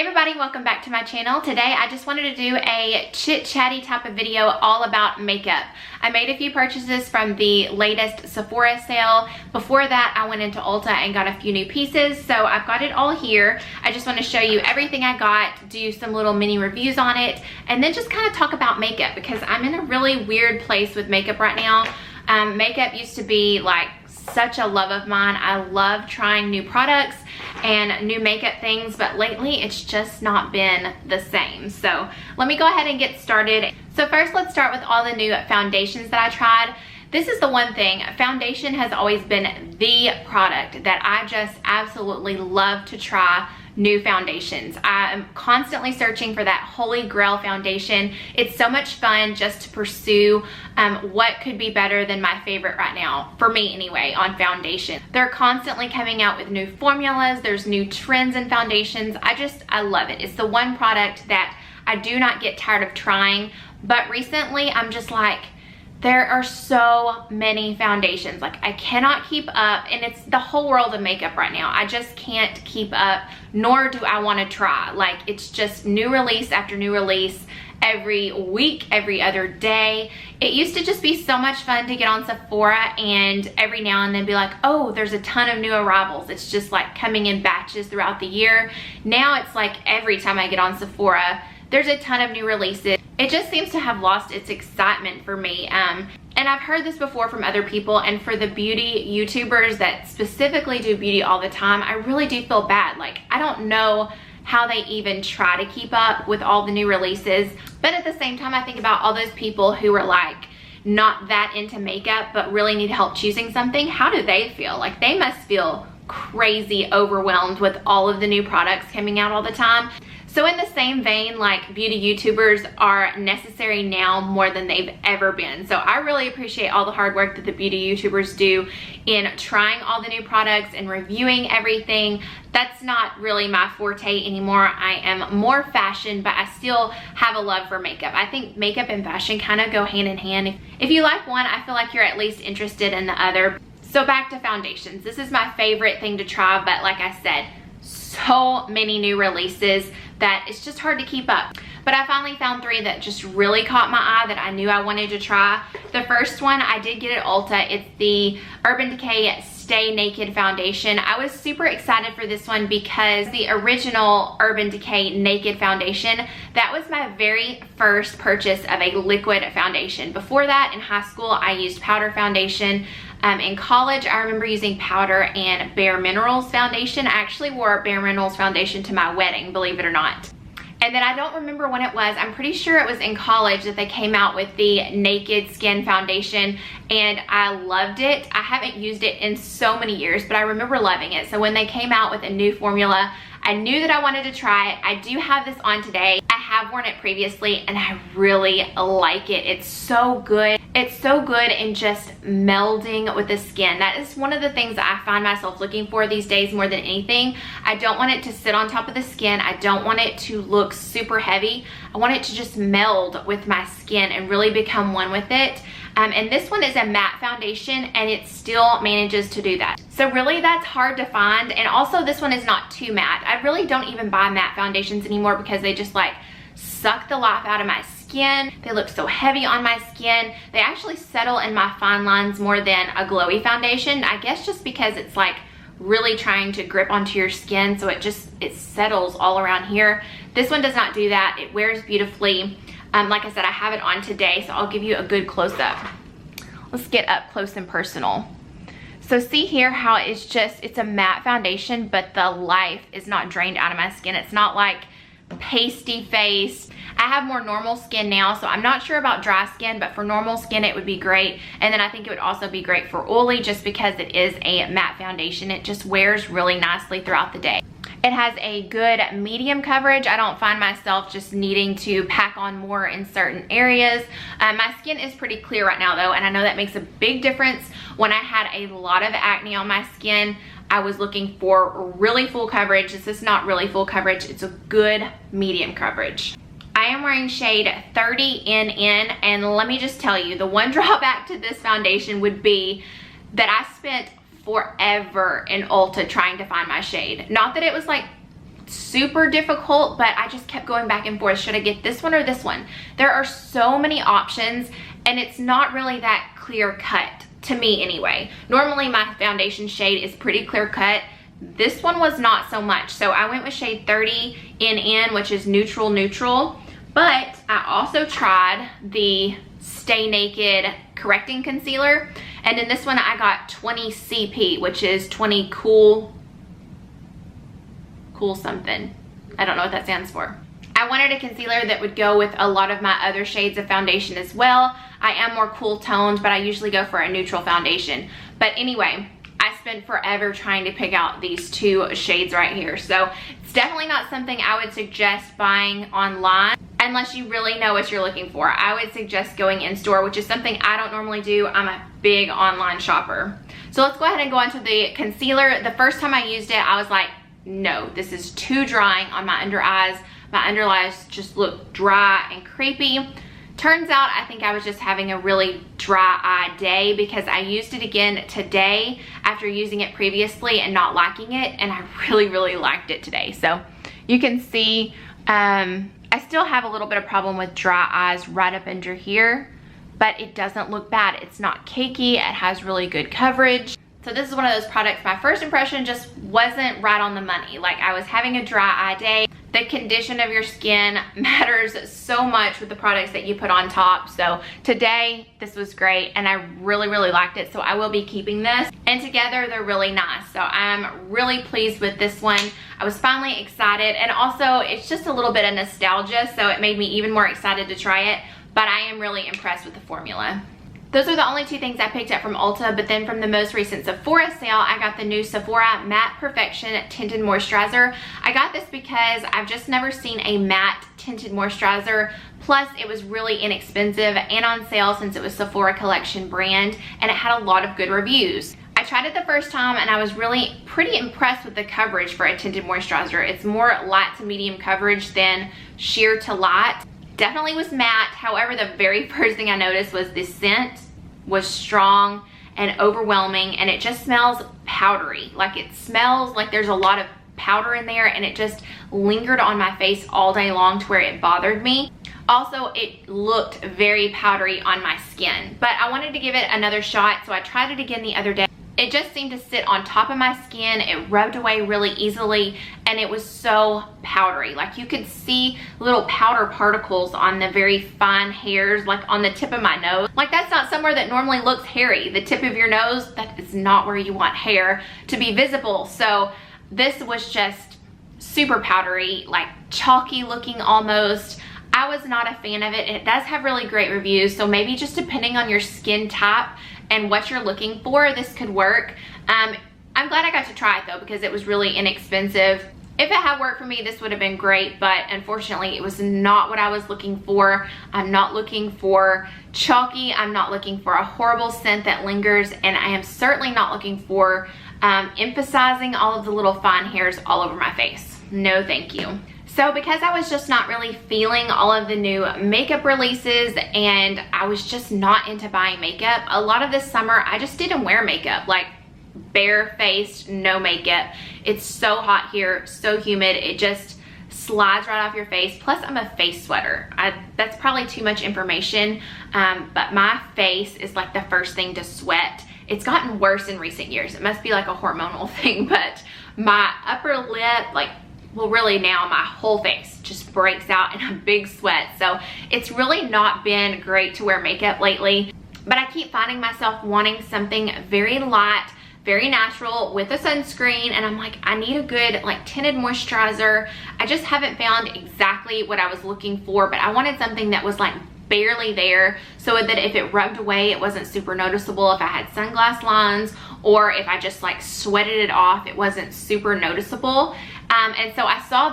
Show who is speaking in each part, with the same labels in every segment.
Speaker 1: everybody, welcome back to my channel. Today I just wanted to do a chit-chatty type of video all about makeup. I made a few purchases from the latest Sephora sale. Before that I went into Ulta and got a few new pieces, so I've got it all here. I just want to show you everything I got, do some little mini reviews on it, and then just kind of talk about makeup because I'm in a really weird place with makeup right now. Makeup used to be like such a love of mine. I love trying new products and new makeup things, but lately it's just not been the same. So let me go ahead and get started. So first, let's start with all the new foundations that I tried. This is the one thing, foundation has always been the product that I just absolutely love to try new foundations. I am constantly searching for that holy grail foundation. It's so much fun just to pursue what could be better than my favorite right now, for me anyway, on foundation. They're constantly coming out with new formulas. There's new trends in foundations. I love it. It's the one product that I do not get tired of trying, but recently I'm just like, there are so many foundations. Like, I cannot keep up, and it's the whole world of makeup right now. I just can't keep up, nor do I want to try. Like, it's just new release after new release every week, every other day. It used to just be so much fun to get on Sephora and every now and then be like, oh, there's a ton of new arrivals. It's just like coming in batches throughout the year. Now it's like every time I get on Sephora, there's a ton of new releases. It just seems to have lost its excitement for me. And I've heard this before from other people, and for the beauty YouTubers that specifically do beauty all the time, I really do feel bad. Like, I don't know how they even try to keep up with all the new releases. But at the same time, I think about all those people who are like not that into makeup but really need help choosing something. How do they feel? Like, they must feel crazy overwhelmed with all of the new products coming out all the time. So in the same vein, like, beauty YouTubers are necessary now more than they've ever been. So I really appreciate all the hard work that the beauty YouTubers do in trying all the new products and reviewing everything. That's not really my forte anymore. I am more fashion, but I still have a love for makeup. I think makeup and fashion kind of go hand in hand. If you like one, I feel like you're at least interested in the other. So back to foundations. This is my favorite thing to try, but like I said, so many new releases that it's just hard to keep up. But I finally found three that just really caught my eye that I knew I wanted to try. The first one I did get at Ulta. It's the Urban Decay Stay Naked Foundation. I was super excited for this one because the original Urban Decay Naked Foundation, that was my very first purchase of a liquid foundation. Before that, in high school, I used powder foundation. In college, I remember using powder and Bare Minerals foundation. I actually wore Bare Minerals foundation to my wedding, believe it or not. And then I don't remember when it was. I'm pretty sure it was in college that they came out with the Naked Skin Foundation, and I loved it. I haven't used it in so many years, but I remember loving it. So when they came out with a new formula, I knew that I wanted to try it. I do have this on today. I have worn it previously, and I really like it. It's so good. It's so good in just melding with the skin. That is one of the things that I find myself looking for these days more than anything. I don't want it to sit on top of the skin. I don't want it to look super heavy. I want it to just meld with my skin and really become one with it. And this one is a matte foundation, and it still manages to do that. So really, that's hard to find. And also, this one is not too matte. I really don't even buy matte foundations anymore because they just like suck the life out of my skin. They look so heavy on my skin. They actually settle in my fine lines more than a glowy foundation. I guess just because it's like really trying to grip onto your skin, so it settles all around here. This one does not do that. It wears beautifully. Like I said, I have it on today, so I'll give you a good close-up. Let's get up close and personal. So see here how it's a matte foundation, but the life is not drained out of my skin. It's not like pasty face. I have more normal skin now, so I'm not sure about dry skin, but for normal skin it would be great. And then I think it would also be great for oily, just because it is a matte foundation. It just wears really nicely throughout the day. It has a good medium coverage. I don't find myself just needing to pack on more in certain areas. My skin is pretty clear right now though, and I know that makes a big difference. When I had a lot of acne on my skin, I was looking for really full coverage. This is not really full coverage. It's a good medium coverage. I am wearing shade 30 NN, and let me just tell you, the one drawback to this foundation would be that I spent forever in Ulta trying to find my shade. Not that it was like super difficult, but I just kept going back and forth. Should I get this one or this one? There are so many options, and it's not really that clear cut to me anyway. Normally my foundation shade is pretty clear cut. This one was not so much. So I went with shade 30 NN, which is neutral neutral. But I also tried the Stay Naked correcting concealer, and in this one I got 20 CP, which is 20 cool something. I don't know what that stands for. I wanted a concealer that would go with a lot of my other shades of foundation as well. I am more cool toned, but I usually go for a neutral foundation. But anyway, I spent forever trying to pick out these two shades right here. So it's definitely not something I would suggest buying online unless you really know what you're looking for. I would suggest going in store, which is something I don't normally do. I'm a big online shopper. So let's go ahead and go on to the concealer. The first time I used it, I was like, no, this is too drying on my under eyes. My under eyes just look dry and creepy. Turns out I think I was just having a really dry eye day, because I used it again today after using it previously and not liking it, and I really liked it today. So you can see I still have a little bit of problem with dry eyes right up under here, but it doesn't look bad. It's not cakey. It has really good coverage. So this is one of those products, my first impression just wasn't right on the money. Like, I was having a dry eye day. The condition of your skin matters so much with the products that you put on top. So today, this was great, and I really liked it. So I will be keeping this. And together, they're really nice. So I'm really pleased with this one. I was finally excited, and also it's just a little bit of nostalgia, so it made me even more excited to try it. But I am really impressed with the formula. Those are the only two things I picked up from Ulta, but then from the most recent Sephora sale, I got the new Sephora Matte Perfection Tinted Moisturizer. I got this because I've just never seen a matte tinted moisturizer. Plus, it was really inexpensive and on sale since it was Sephora Collection brand, and it had a lot of good reviews. I tried it the first time, and I was really pretty impressed with the coverage for a tinted moisturizer. It's more light to medium coverage than sheer to light. Definitely was matte. However, the very first thing I noticed was the scent was strong and overwhelming, and it just smells powdery. Like, it smells like there's a lot of powder in there, and it just lingered on my face all day long to where it bothered me. Also, it looked very powdery on my skin, but I wanted to give it another shot, so I tried it again the other day. It just seemed to sit on top of my skin. It rubbed away really easily, and it was so powdery. Like, you could see little powder particles on the very fine hairs, like on the tip of my nose. Like, that's not somewhere that normally looks hairy. The tip of your nose, that is not where you want hair to be visible. So this was just super powdery, like chalky looking almost. I was not a fan of it. It does have really great reviews, so maybe just depending on your skin type and what you're looking for, this could work. I'm glad I got to try it though, because it was really inexpensive. If it had worked for me, this would have been great, but unfortunately it was not what I was looking for. I'm not looking for chalky. I'm not looking for a horrible scent that lingers, and I am certainly not looking for emphasizing all of the little fine hairs all over my face. No, thank you. So because I was just not really feeling all of the new makeup releases, and I was just not into buying makeup, a lot of this summer I just didn't wear makeup, like bare-faced, no makeup. It's so hot here, so humid, it just slides right off your face. Plus, I'm a face sweater. That's probably too much information, but my face is like the first thing to sweat. It's gotten worse in recent years. It must be like a hormonal thing, but my upper lip, like, well, really now my whole face just breaks out in a big sweat. So it's really not been great to wear makeup lately, but I keep finding myself wanting something very light, very natural with a sunscreen, and I'm like, I need a good like tinted moisturizer. I just haven't found exactly what I was looking for, but I wanted something that was like barely there, so that if it rubbed away, it wasn't super noticeable. If I had sunglass lines or if I just like sweated it off, it wasn't super noticeable. And so I saw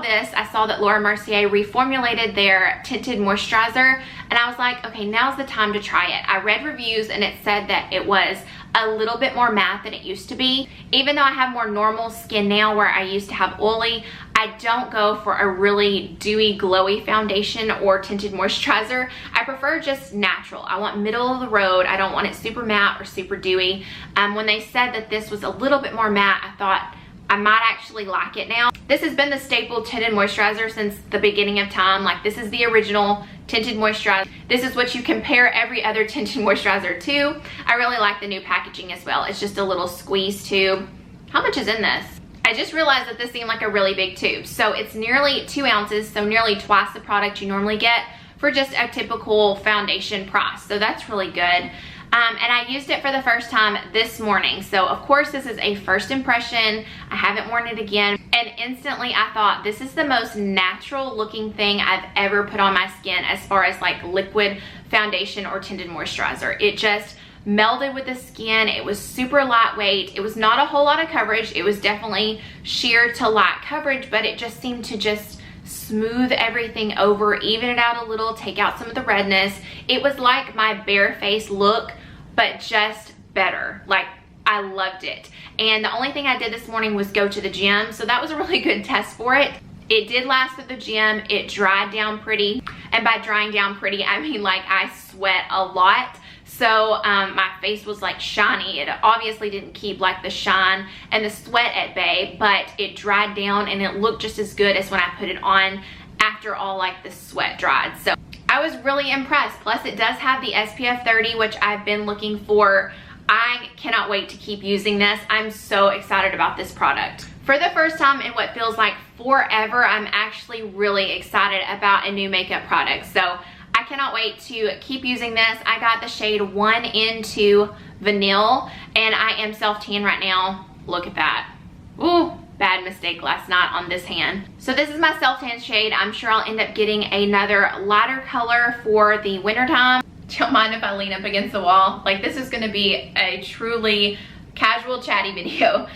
Speaker 1: that Laura Mercier reformulated their tinted moisturizer, and I was like, okay, now's the time to try it. I read reviews and it said that it was a little bit more matte than it used to be. Even though I have more normal skin now where I used to have oily, I don't go for a really dewy, glowy foundation or tinted moisturizer. I prefer just natural. I want middle of the road. I don't want it super matte or super dewy. When they said that this was a little bit more matte, I thought, I might actually like it now. This has been the staple tinted moisturizer since the beginning of time. Like, this is the original tinted moisturizer. This is what you compare every other tinted moisturizer to. I really like the new packaging as well. It's just a little squeeze tube. How much is in this? I just realized that this seemed like a really big tube. So it's nearly 2 ounces, so nearly twice the product you normally get for just a typical foundation price. So that's really good. And I used it for the first time this morning. So of course this is a first impression. I haven't worn it again. And instantly I thought, this is the most natural looking thing I've ever put on my skin as far as like liquid foundation or tinted moisturizer. It just melded with the skin. It was super lightweight. It was not a whole lot of coverage. It was definitely sheer to light coverage, but it just seemed to just smooth everything over, even it out a little, take out some of the redness. It was like my bare face look, but just better. Like, I loved it. And the only thing I did this morning was go to the gym, so that was a really good test for it. It did last at the gym. It dried down pretty, and by drying down pretty, I mean like I sweat a lot. So my face was like shiny. It obviously didn't keep like the shine and the sweat at bay, but it dried down and it looked just as good as when I put it on after all like the sweat dried. So I was really impressed. Plus it does have the SPF 30, which I've been looking for. I cannot wait to keep using this. I'm so excited about this product. For the first time in what feels like forever, I'm actually really excited about a new makeup product. So I cannot wait to keep using this. I got the shade 1 into Vanille, and I am self-tan right now. Look at that. Ooh, bad mistake last night on this hand. So this is my self-tan shade. I'm sure I'll end up getting another lighter color for the winter time. Don't mind if I lean up against the wall. Like, this is gonna be a truly casual chatty video.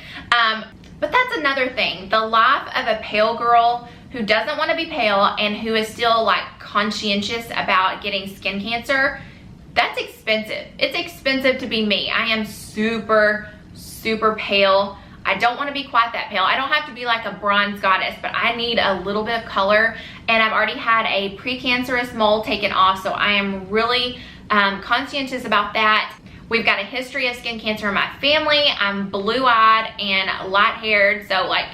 Speaker 1: But that's another thing. The life of a pale girl who doesn't want to be pale and who is still like conscientious about getting skin cancer, that's expensive. It's expensive to be me. I am super, super pale. I don't want to be quite that pale. I don't have to be like a bronze goddess, but I need a little bit of color, and I've already had a precancerous mole taken off, so I am really conscientious about that. We've got a history of skin cancer in my family. I'm blue-eyed and light-haired, so like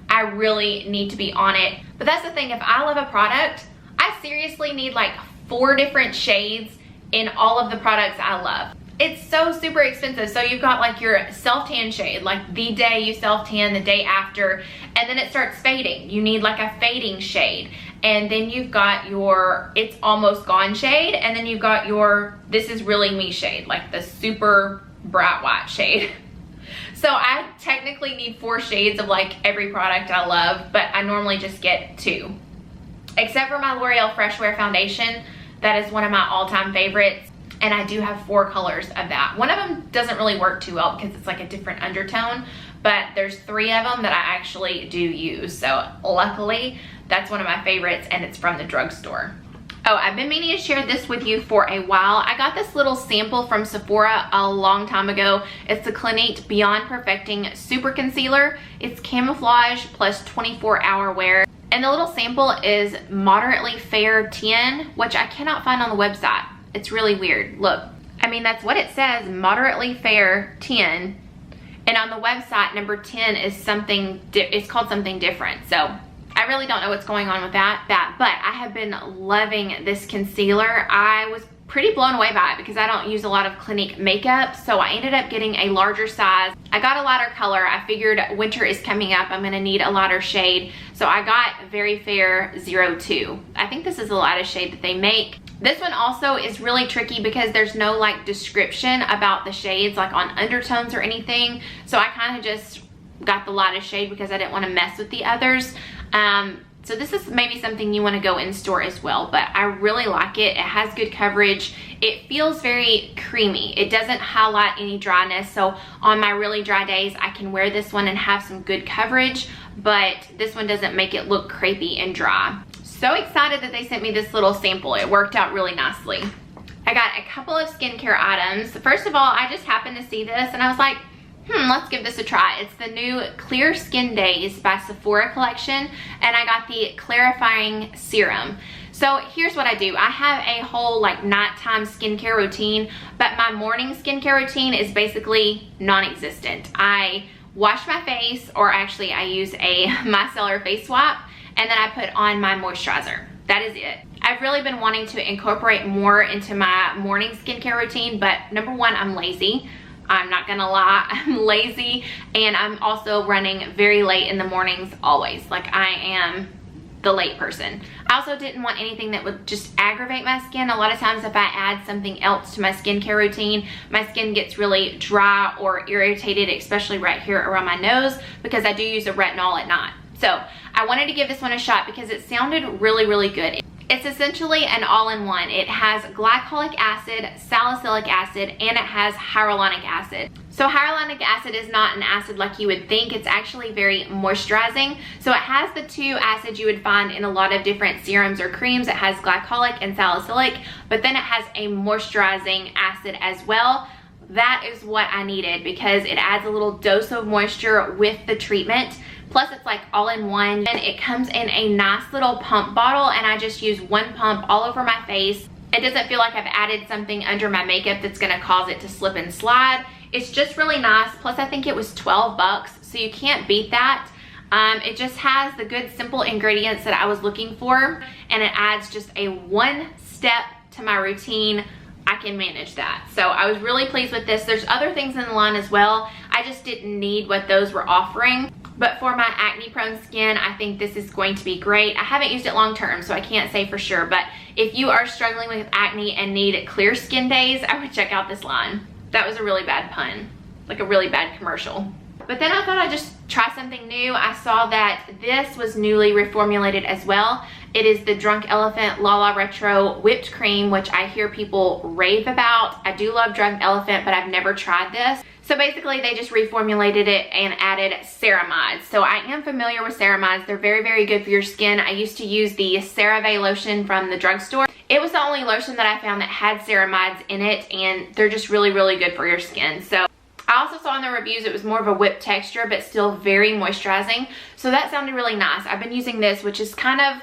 Speaker 1: I really need to be on it. But that's the thing, if I love a product, I seriously need like 4 different shades in all of the products I love. It's so super expensive. So you've got like your self-tan shade, like the day you self-tan, the day after, and then it starts fading. You need like a fading shade. And then you've got your it's almost gone shade, and then you've got your this is really me shade, like the super bright white shade. So I technically need 4 shades of like every product I love, but I normally just get 2. Except for my L'Oreal Fresh Wear Foundation. That is one of my all-time favorites, and I do have 4 colors of that. One of them doesn't really work too well because it's like a different undertone, but there's 3 of them that I actually do use. So luckily, that's one of my favorites, and it's from the drugstore. Oh, I've been meaning to share this with you for a while. I got this little sample from Sephora a long time ago. It's the Clinique Beyond Perfecting Super Concealer. It's camouflage plus 24-hour wear. And the little sample is moderately fair 10, which I cannot find on the website. It's really weird. Look, I mean, that's what it says, moderately fair 10. And on the website, number 10 is something, it's called something different. So I really don't know what's going on with that, but I have been loving this concealer. I was pretty blown away by it because I don't use a lot of Clinique makeup, so I ended up getting a larger size. I got a lighter color. I figured winter is coming up. I'm gonna need a lighter shade, so I got Very Fair 02. I think this is the lightest shade that they make. This one also is really tricky because there's no like description about the shades like on undertones or anything, so I kind of just got the lightest shade because I didn't want to mess with the others. So this is maybe something you want to go in store as well, but I really like it. It has good coverage. It feels very creamy. It doesn't highlight any dryness, so on my really dry days I can wear this one and have some good coverage, but this one doesn't make it look crepey and dry. So excited that they sent me this little sample. It worked out really nicely. I got a couple of skincare items. First of all, I just happened to see this and I was like, let's give this a try. It's the new Clear Skin Days by Sephora collection, and I got the clarifying serum. So here's what I do. I have a whole like nighttime skincare routine, but my morning skincare routine is basically non-existent. I wash my face, or actually I use a micellar face swap, and then I put on my moisturizer. That is it. I've really been wanting to incorporate more into my morning skincare routine, but number one, I'm lazy. I'm not gonna lie, I'm lazy, and I'm also running very late in the mornings always. Like, I am the late person. I also didn't want anything that would just aggravate my skin. A lot of times if I add something else to my skincare routine, my skin gets really dry or irritated, especially right here around my nose, because I do use a retinol at night. So I wanted to give this one a shot because it sounded really, really good. It's essentially an all-in-one. It has glycolic acid, salicylic acid, and it has hyaluronic acid. So hyaluronic acid is not an acid like you would think. It's actually very moisturizing. So it has the two acids you would find in a lot of different serums or creams. It has glycolic and salicylic, but then it has a moisturizing acid as well. That is what I needed because it adds a little dose of moisture with the treatment. Plus it's like all in one, and it comes in a nice little pump bottle, and I just use one pump all over my face. It doesn't feel like I've added something under my makeup that's gonna cause it to slip and slide. It's just really nice. Plus I think it was 12 bucks, so you can't beat that. It just has the good simple ingredients that I was looking for, and it adds just a one step to my routine. I can manage that. So I was really pleased with this. There's other things in the line as well. I just didn't need what those were offering. But for my acne prone skin, I think this is going to be great. I haven't used it long term, so I can't say for sure. But if you are struggling with acne and need clear skin days, I would check out this line. That was a really bad pun, like a really bad commercial. But then I thought I'd just try something new. I saw that this was newly reformulated as well. It is the Drunk Elephant Lala Retro Whipped Cream, which I hear people rave about. I do love Drunk Elephant, but I've never tried this. So basically they just reformulated it and added ceramides. So I am familiar with ceramides. They're very, very good for your skin. I used to use the CeraVe lotion from the drugstore. It was the only lotion that I found that had ceramides in it, and they're just really, really good for your skin. So I also saw in the reviews it was more of a whipped texture, but still very moisturizing. So that sounded really nice. I've been using this, which is kind of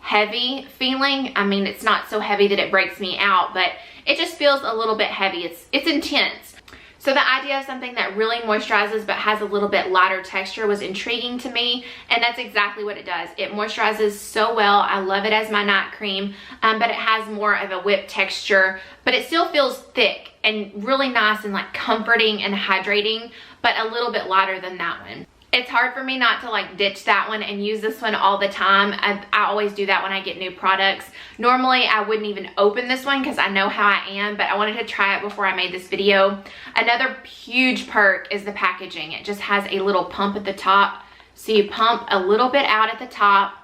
Speaker 1: heavy feeling. I mean, it's not so heavy that it breaks me out, but it just feels a little bit heavy. It's intense. So the idea of something that really moisturizes but has a little bit lighter texture was intriguing to me, and that's exactly what it does. It moisturizes so well. I love it as my night cream, but it has more of a whipped texture, but it still feels thick and really nice and like comforting and hydrating, but a little bit lighter than that one. It's hard for me not to like ditch that one and use this one all the time. I always do that when I get new products. Normally I wouldn't even open this one because I know how I am, but I wanted to try it before I made this video. Another huge perk is the packaging. It just has a little pump at the top. So you pump a little bit out at the top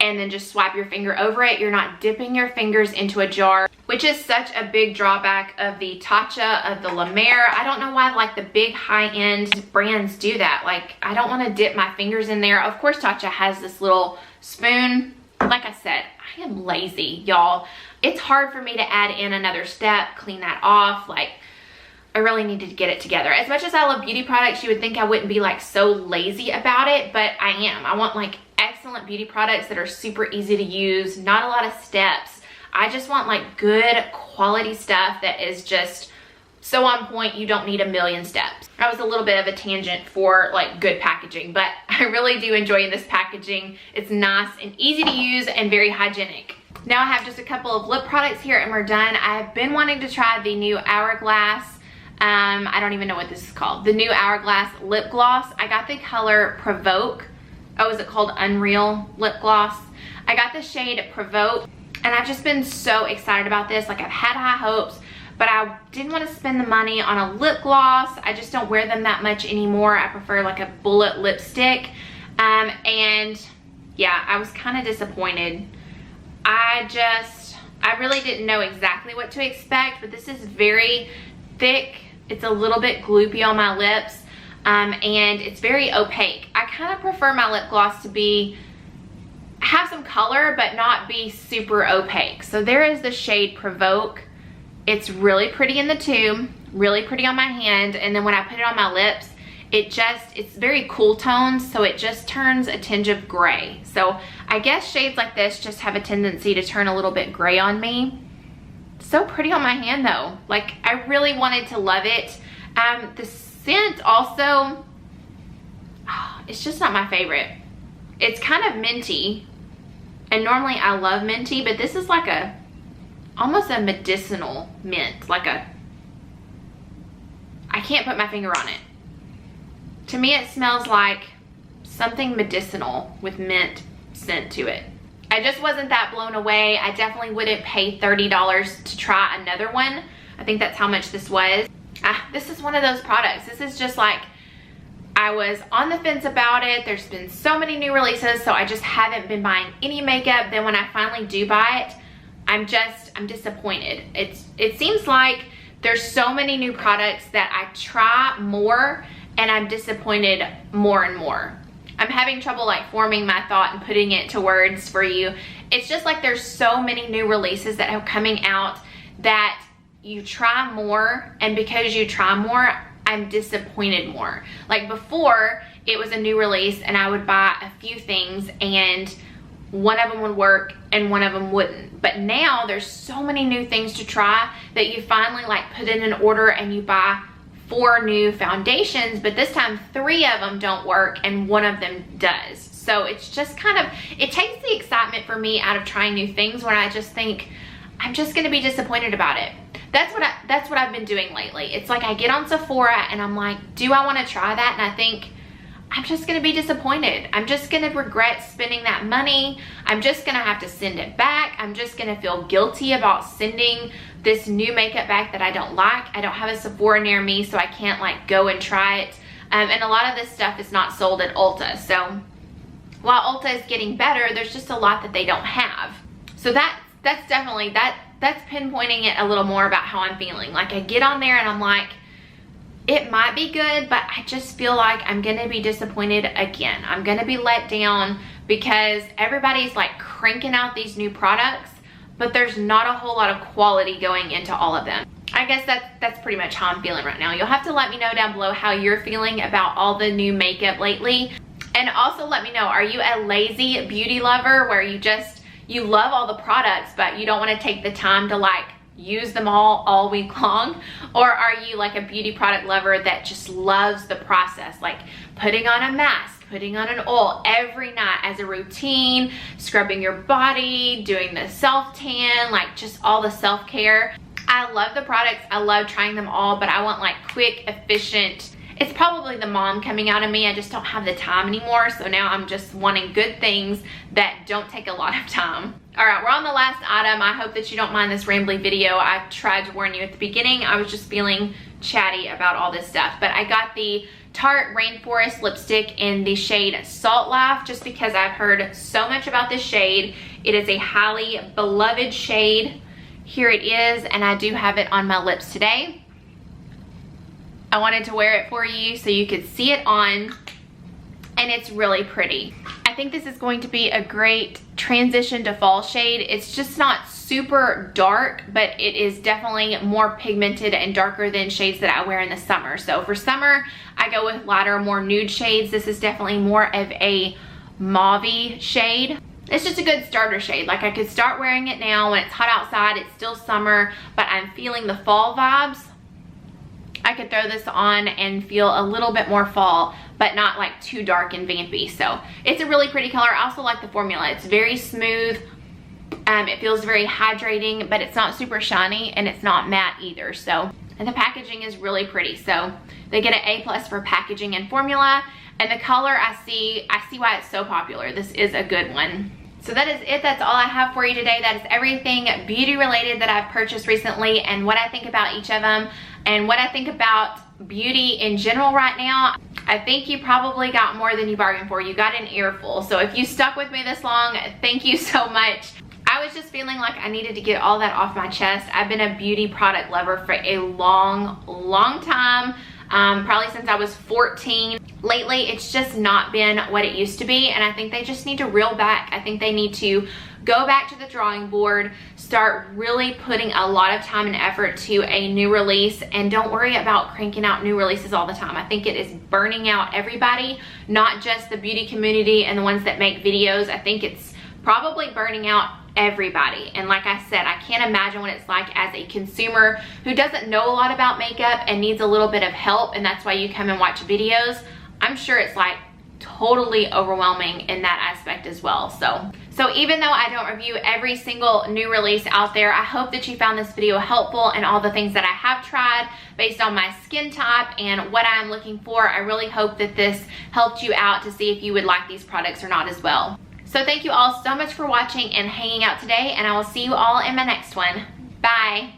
Speaker 1: and then just swipe your finger over it. You're not dipping your fingers into a jar, which is such a big drawback of the Tatcha, of the La Mer. I don't know why like the big high-end brands do that. Like, I don't want to dip my fingers in there. Of course Tatcha has this little spoon. Like I said, I am lazy, y'all. It's hard for me to add in another step, clean that off. Like, I really need to get it together. As much as I love beauty products, you would think I wouldn't be like so lazy about it, but I am. I want like excellent beauty products that are super easy to use, not a lot of steps. I just want like good quality stuff that is just so on point you don't need a million steps. That was a little bit of a tangent for like good packaging, but I really do enjoy this packaging. It's nice and easy to use and very hygienic. Now I have just a couple of lip products here and we're done. I've been wanting to try the new Hourglass, I don't even know what this is called, the new Hourglass lip gloss. I got the color Provoke. Oh, is it called Unreal Lip Gloss? I got the shade Provoke, and I've just been so excited about this. Like, I've had high hopes, but I didn't want to spend the money on a lip gloss. I just don't wear them that much anymore. I prefer like a bullet lipstick. And yeah, I was kind of disappointed. I really didn't know exactly what to expect, but this is very thick. It's a little bit gloopy on my lips. And it's very opaque. I kind of prefer my lip gloss to have some color but not be super opaque. So there is the shade Provoke. It's really pretty in the tube, really pretty on my hand, and then when I put it on my lips, it's very cool tones, so it just turns a tinge of gray. So I guess shades like this just have a tendency to turn a little bit gray on me. So pretty on my hand though. Like, I really wanted to love it. The scent also, it's just not my favorite. It's kind of minty, and normally I love minty, but this is like almost a medicinal mint, like I can't put my finger on it. To me, it smells like something medicinal with mint scent to it. I just wasn't that blown away. I definitely wouldn't pay $30 to try another one. I think that's how much this was. This is one of those products. This is just like, I was on the fence about it. There's been so many new releases, so I just haven't been buying any makeup. Then when I finally do buy it, I'm disappointed. It seems like there's so many new products that I try more and I'm disappointed more and more. I'm having trouble like forming my thought and putting it to words for you. It's just like there's so many new releases that are coming out that you try more, and because you try more, I'm disappointed more. Like before, it was a new release and I would buy a few things and one of them would work and one of them wouldn't. But now there's so many new things to try that you finally like put in an order and you buy 4 new foundations, but this time 3 of them don't work and 1 of them does. So it's just kind of, it takes the excitement for me out of trying new things when I just think I'm just gonna be disappointed about it. That's what I've been doing lately. It's like I get on Sephora and I'm like, do I wanna try that? And I think, I'm just gonna be disappointed. I'm just gonna regret spending that money. I'm just gonna have to send it back. I'm just gonna feel guilty about sending this new makeup back that I don't like. I don't have a Sephora near me, so I can't like go and try it. And a lot of this stuff is not sold at Ulta. So while Ulta is getting better, there's just a lot that they don't have. So that's definitely, that's pinpointing it a little more about how I'm feeling. Like I get on there and I'm like, it might be good, but I just feel like I'm gonna be disappointed again. I'm gonna be let down because everybody's like cranking out these new products, but there's not a whole lot of quality going into all of them. I guess that's pretty much how I'm feeling right now. You'll have to let me know down below how you're feeling about all the new makeup lately. And also let me know, are you a lazy beauty lover where you love all the products, but you don't wanna take the time to like use them all week long? Or are you like a beauty product lover that just loves the process, like putting on a mask, putting on an oil every night as a routine, scrubbing your body, doing the self-tan, like just all the self-care? I love the products, I love trying them all, but I want like quick, efficient. It's probably the mom coming out of me. I just don't have the time anymore. So now I'm just wanting good things that don't take a lot of time. All right, we're on the last item. I hope that you don't mind this rambly video. I tried to warn you at the beginning. I was just feeling chatty about all this stuff. But I got the Tarte Rainforest lipstick in the shade Salt Life just because I've heard so much about this shade. It is a highly beloved shade. Here it is, and I do have it on my lips today. I wanted to wear it for you so you could see it on, and it's really pretty. I think this is going to be a great transition to fall shade. It's just not super dark, but it is definitely more pigmented and darker than shades that I wear in the summer. So for summer, I go with lighter, more nude shades. This is definitely more of a mauve-y shade. It's just a good starter shade. Like I could start wearing it now when it's hot outside, it's still summer, but I'm feeling the fall vibes. I could throw this on and feel a little bit more fall, but not like too dark and vampy. So it's a really pretty color. I also like the formula. It's very smooth. It feels very hydrating, but it's not super shiny and it's not matte either. So, and the packaging is really pretty. So they get an A+ for packaging and formula. And the color, I see why it's so popular. This is a good one. So that is it. That's all I have for you today. That is everything beauty related that I've purchased recently and what I think about each of them and what I think about beauty in general right now. I think you probably got more than you bargained for. You got an earful. So if you stuck with me this long, thank you so much. I was just feeling like I needed to get all that off my chest. I've been a beauty product lover for a long time. Probably since I was 14. Lately, it's just not been what it used to be, and I think they just need to reel back. I think they need to go back to the drawing board, start really putting a lot of time and effort to a new release, and don't worry about cranking out new releases all the time. I think it is burning out everybody, not just the beauty community and the ones that make videos. I think it's probably burning out everybody. And like I said, I can't imagine what it's like as a consumer who doesn't know a lot about makeup and needs a little bit of help, and that's why you come and watch videos. I'm sure it's like totally overwhelming in that aspect as well. So even though I don't review every single new release out there, I hope that you found this video helpful and all the things that I have tried based on my skin type and what I'm looking for. I really hope that this helped you out to see if you would like these products or not as well. So thank you all so much for watching and hanging out today, and I will see you all in my next one. Bye.